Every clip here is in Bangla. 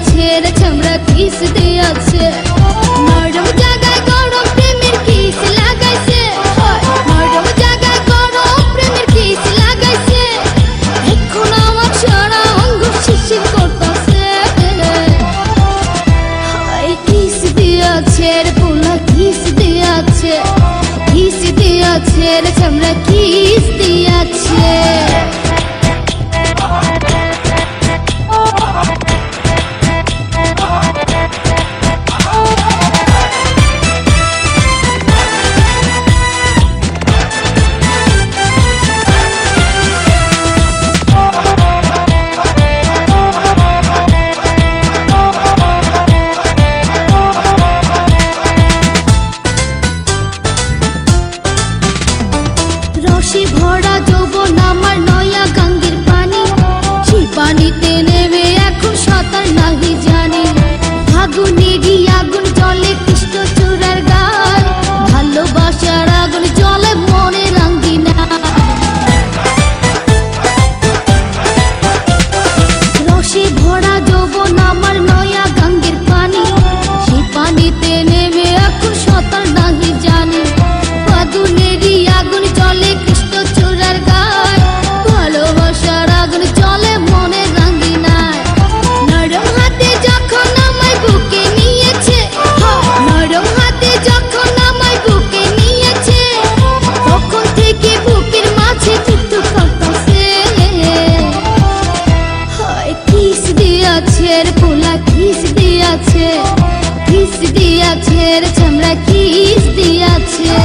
দিয়াছে রে চামড়া কিস দিয়াছে নরম জায়গায় গরম প্রেমের কিস লাগাইছে নরম জায়গায় গরম প্রেমের কিস লাগাইছে এখন আমার সারা অঙ্গ শিরশির করতেছে কিস দিয়াছে রে পোলা কিস দিয়াছে রে চামড়া কিস দিয়াছে রসে ভরা যৌবন আমার নয়া গাঙ্গের পানি সেই পানিতে নেমে এখন সাঁতার নাহি জানি আগুনেরই আগুন জলে কৃষ্ণ চূড়ার গান ভালোবাসার আগুন জলে মনে রাঙ্গি না রসে ভরা যৌবন আমার নয়া গাঙ্গের পানি সেই পানিতে নেমে এখন সাঁতার নাহি জানি আগুনেরই আগুন জলে কৃষ্ণ চূড়ার গায় ভালোবাসার আগুন জলে মনে রাঙ্গি নাই নরম হাতে যখন আমায় বুকে নিয়েছে নরম হাতে যখন আমায় বুকে নিয়েছে তখন থেকে বুকের মাঝে টুকটু করতেছে কিস দিয়াছে রে পোলা কিস দিয়াছে রে চামড়া কিস দিয়াছে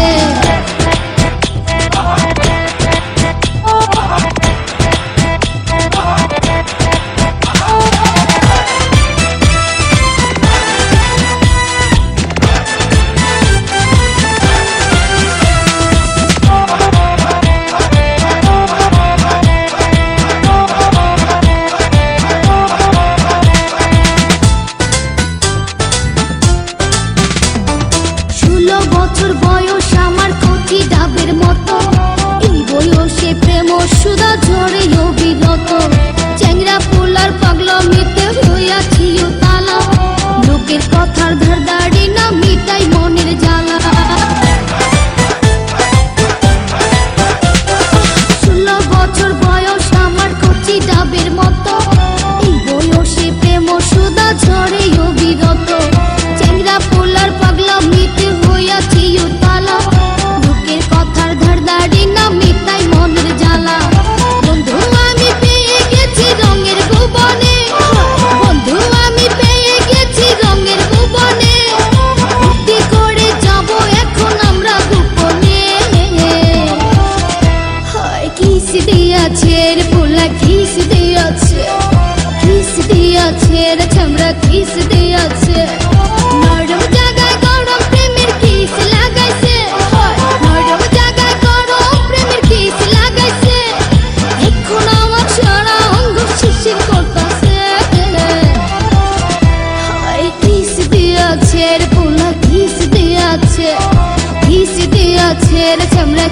বছর বয়স আমার কচি ডাবের মতো এই বয়সে প্রেম সুধা ঝরে অবিরত চ্যাংরা পোলার পাগলামিতে হইয়াছি তালা লোকের কথার ধারদাড়ি না মিটাই মনের জ্বালা 16 বছর বয়স আমার কচি ডাবের মতো এই বয়সে প্রেম সুধা ঝরে অবিরত চ্যাংরা পোলার পাগলামিতে হইয়াছি তালা লোকের কথার ধারদাড়ি না মিটাই মনের জ্বালা বন্ধু আমি পেয়ে গেছি রঙের ভুবনে বন্ধু আমি পেয়ে গেছি রঙের ভুবনে ভর্তি করে যাব এখন আমরা গোপনে কিস দিয়াছে রে পোলা কিস দিয়াছে রে চামড়া কিস দিয়াছে নরম জায়গায় গরম প্রেমের কিস লাগাইছে নরম জায়গায় গরম প্রেমের কিস লাগাইছে এখন আমার সারা অঙ্গ শিরশির করতেছে কিস দিয়াছে রে পোলা কিস দিয়াছে রে চামড়া